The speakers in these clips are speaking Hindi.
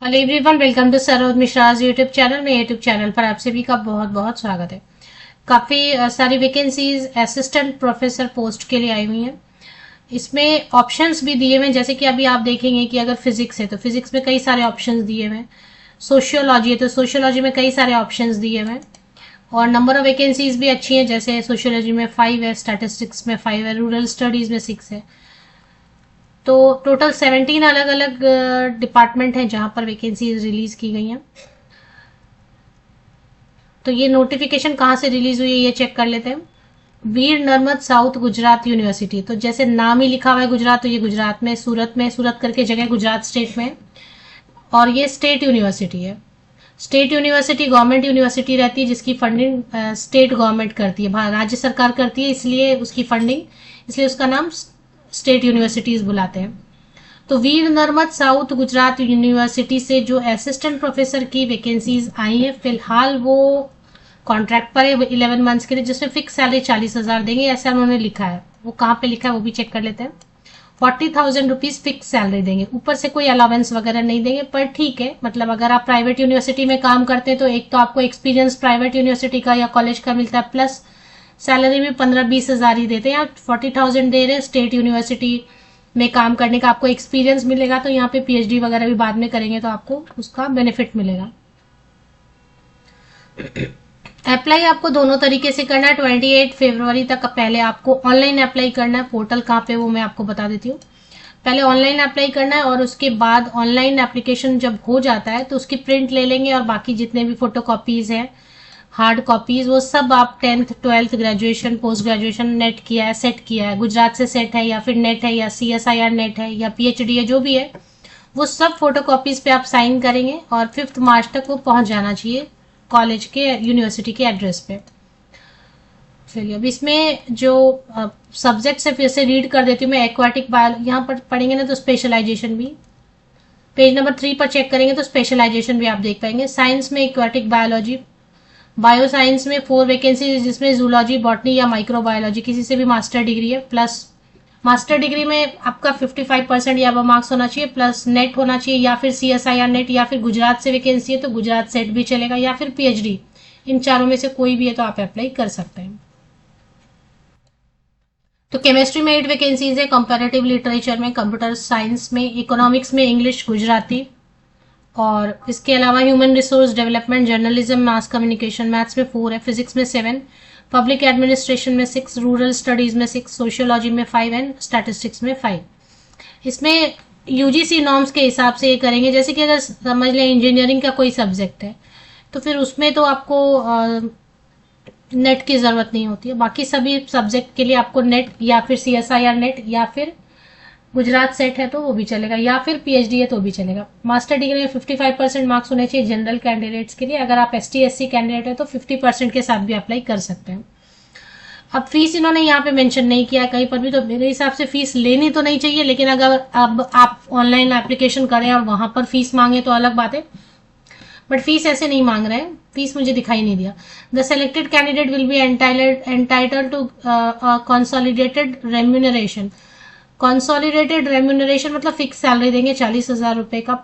Hello everyone, welcome to Saroj Mishra's YouTube channel में। यूट्यूब चैनल पर आप सभी का बहुत बहुत स्वागत है। काफ़ी सारी वैकेंसीज असिस्टेंट प्रोफेसर पोस्ट के लिए आई हुई हैं। इसमें ऑप्शंस भी दिए हुए हैं, जैसे कि अभी आप देखेंगे कि अगर फिजिक्स है तो फिजिक्स में कई सारे ऑप्शंस दिए हुए हैं। सोशियोलॉजी है तो सोशियोलॉजी में कई सारे ऑप्शंस दिए हुए हैं। और नंबर ऑफ वैकेंसीज भी अच्छी हैं, जैसे सोशियोलॉजी में 5 है, स्टैटिस्टिक्स में 5 है, रूरल स्टडीज में 6 है। तो टोटल 17 अलग अलग डिपार्टमेंट हैं जहां पर वैकेंसीज रिलीज की गई हैं। तो ये नोटिफिकेशन कहाँ से रिलीज हुई है ये चेक कर लेते हैं। वीर नर्मद साउथ गुजरात यूनिवर्सिटी, तो जैसे नाम ही लिखा हुआ है गुजरात, तो ये गुजरात में, सूरत करके जगह गुजरात स्टेट में। और ये स्टेट यूनिवर्सिटी है। स्टेट यूनिवर्सिटी गवर्नमेंट यूनिवर्सिटी रहती है जिसकी फंडिंग स्टेट गवर्नमेंट करती है, राज्य सरकार करती है, इसलिए उसकी फंडिंग, इसलिए उसका नाम स्टेट यूनिवर्सिटीज बुलाते हैं। तो वीर नर्मद साउथ गुजरात यूनिवर्सिटी से जो असिस्टेंट प्रोफेसर की वैकेंसीज आई है, फिलहाल वो कॉन्ट्रैक्ट पर है 11 मंथ्स के लिए, जिसमें फिक्स सैलरी 40,000 देंगे, ऐसा उन्होंने लिखा है। वो कहाँ पे लिखा है वो भी चेक कर लेते हैं। 40,000 रुपीज फिक्स सैलरी देंगे, ऊपर से कोई अलावेंस वगैरह नहीं देंगे, पर ठीक है। मतलब अगर आप प्राइवेट यूनिवर्सिटी में काम करते हैं तो एक तो आपको एक्सपीरियंस प्राइवेट यूनिवर्सिटी का या कॉलेज का मिलता है, प्लस सैलरी भी 15-20 हजार ही देते हैं। आप 40,000 दे रहे हैं, स्टेट यूनिवर्सिटी में काम करने का आपको एक्सपीरियंस मिलेगा, तो यहाँ पे पीएचडी वगैरह भी बाद में करेंगे तो आपको उसका बेनिफिट मिलेगा। अप्लाई आपको दोनों तरीके से करना है। 28 फरवरी तक पहले आपको ऑनलाइन अप्लाई करना है। पोर्टल कहाँ पे वो मैं आपको बता देती हूँ। पहले ऑनलाइन अप्लाई करना है और उसके बाद ऑनलाइन एप्लीकेशन जब हो जाता है तो उसकी प्रिंट ले लेंगे, और बाकी जितने भी फोटो कॉपीज है, हार्ड कॉपीज, वो सब आप 10th 12th graduation post graduation net किया है, सेट किया है, गुजरात से सेट है या फिर नेट है या CSIR नेट है या पीएचडी है, जो भी है, वो सब फोटो कॉपीज पे आप साइन करेंगे और 5 मार्च तक वो पहुंच जाना चाहिए कॉलेज के, यूनिवर्सिटी के एड्रेस पे। चलिए, अब इसमें जो सब्जेक्ट्स है फिर से रीड कर देती हूँ मैं। एक्वाटिक बायो यहाँ पर पढ़ेंगे ना तो स्पेशलाइजेशन भी, पेज नंबर 3 पर चेक करेंगे तो स्पेशलाइजेशन भी आप देख पाएंगे। साइंस में एक्वाटिक बायोलॉजी, बायो साइंस में 4 वैकेंसी, जिसमें जूलॉजी, बॉटनी या माइक्रोबायोलॉजी, किसी से भी मास्टर डिग्री है, प्लस मास्टर डिग्री में आपका 55% या मार्क्स होना चाहिए, प्लस नेट होना चाहिए, या फिर CSIR नेट, या फिर गुजरात से वैकेंसी है तो गुजरात सेट भी चलेगा, या फिर पीएचडी। इन चारों में से कोई भी है तो आप अप्लाई कर सकते हैं। तो केमिस्ट्री में 8 वैकेंसीज है, कंपैरेटिव लिटरेचर में, कंप्यूटर साइंस में, इकोनॉमिक्स में इंग्लिश गुजराती, और इसके अलावा human resource development, journalism, mass communication, maths में 4 है, फिजिक्स में 7, पब्लिक एडमिनिस्ट्रेशन में 6, रूरल स्टडीज में 6, सोशियोलॉजी में 5 एंड स्टैटिस्टिक्स में 5। इसमें यूजीसी नॉर्म्स के हिसाब से ये करेंगे। जैसे कि अगर समझ लें इंजीनियरिंग का कोई सब्जेक्ट है तो फिर उसमें तो आपको नेट की जरूरत नहीं होती है। बाकी सभी सब्जेक्ट के लिए आपको नेट या फिर CSIR नेट या फिर गुजरात सेट है तो वो भी चलेगा, या फिर पीएचडी है तो भी चलेगा। मास्टर डिग्री में 55% मार्क्स होने चाहिए जनरल कैंडिडेट्स के लिए। अगर आप ST/SC कैंडिडेट है तो 50% के साथ भी अप्लाई कर सकते हैं। अब फीस इन्होंने यहाँ पे मेंशन नहीं किया कहीं पर भी, तो मेरे हिसाब से फीस लेनी तो नहीं चाहिए, लेकिन अगर अब आप ऑनलाइन एप्लीकेशन करें और वहां पर फीस मांगे तो अलग बात है, बट फीस ऐसे नहीं मांग रहे हैं। फीस मुझे दिखाई नहीं दिया। The selected candidate will be entitled to consolidated remuneration. Consolidated remuneration मतलब फिक्स सैलरी देंगे, 40,000 रुपए का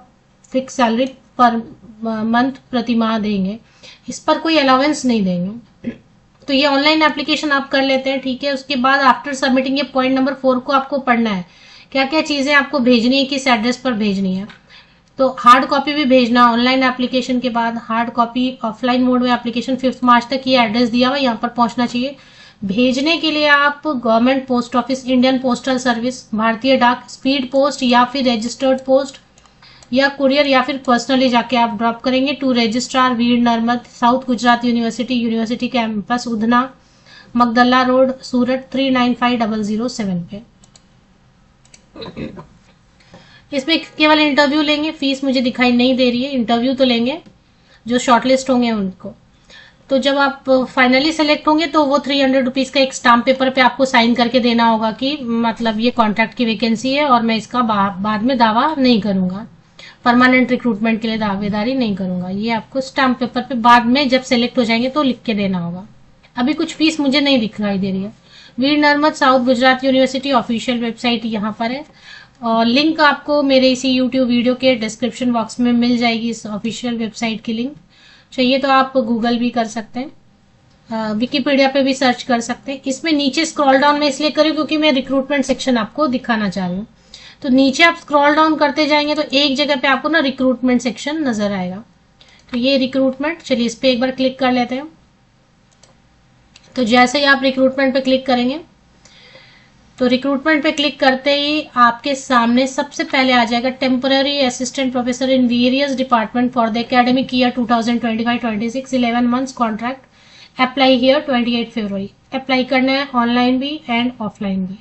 फिक्स सैलरी पर मंथ, प्रति माह देंगे। इस पर कोई अलाउंस नहीं देंगे। तो ये ऑनलाइन एप्लीकेशन आप कर लेते हैं, ठीक है। उसके बाद आफ्टर सबमिटिंग, ये पॉइंट नंबर 4 को आपको पढ़ना है, क्या क्या चीजें आपको भेजनी है, किस एड्रेस पर भेजनी है। तो हार्ड कॉपी भी भेजना ऑनलाइन एप्लीकेशन के बाद, हार्ड कॉपी ऑफलाइन मोड में एप्लीकेशन 5 मार्च तक, ये एड्रेस दिया हुआ यहाँ पर पहुंचना चाहिए। भेजने के लिए आप government post office, Indian postal service, भारतीय डाक, स्पीड पोस्ट या फिर रजिस्टर्ड पोस्ट या कुरियर, या फिर पर्सनली जाके आप ड्रॉप करेंगे to registrar Veer Narmad south Gujarat university, university campus Udhna, Magdalla road, Surat 395007 पे। इसमें केवल इंटरव्यू लेंगे, फीस मुझे दिखाई नहीं दे रही है। इंटरव्यू तो लेंगे जो शॉर्टलिस्ट होंगे उनको। तो जब आप फाइनली सेलेक्ट होंगे तो वो 300 रुपीज का एक स्टाम्प पेपर पे आपको साइन करके देना होगा कि मतलब ये कॉन्ट्रैक्ट की वैकेंसी है और मैं इसका बाद में दावा नहीं करूंगा, परमानेंट रिक्रूटमेंट के लिए दावेदारी नहीं करूंगा। ये आपको स्टाम्प पेपर पे बाद में जब सेलेक्ट हो जाएंगे तो लिख के देना होगा। अभी कुछ फीस मुझे नहीं दिखाई दे रही है। Veer Narmad south Gujarat university official website यहाँ पर है। और लिंक आपको मेरे इसी यूट्यूब वीडियो के डिस्क्रिप्शन बॉक्स में मिल जाएगी, इस ऑफिशियल वेबसाइट की लिंक। चाहिए तो आप गूगल भी कर सकते हैं, विकिपीडिया पे भी सर्च कर सकते हैं। इसमें नीचे स्क्रॉल डाउन मैं इसलिए करूँ क्योंकि मैं रिक्रूटमेंट सेक्शन आपको दिखाना चाह रही हूँ। तो नीचे आप स्क्रॉल डाउन करते जाएंगे तो एक जगह पे आपको ना रिक्रूटमेंट सेक्शन नजर आएगा। तो ये रिक्रूटमेंट, चलिए इस पे एक बार क्लिक कर लेते हैं। तो जैसे ही आप रिक्रूटमेंट पे क्लिक करेंगे तो रिक्रूटमेंट पे क्लिक करते ही आपके सामने सबसे पहले आ जाएगा temporary assistant professor in various department for the academic year 2025-26, 11 months contract, apply here 28 February. Apply करना है ऑनलाइन भी एंड ऑफलाइन भी।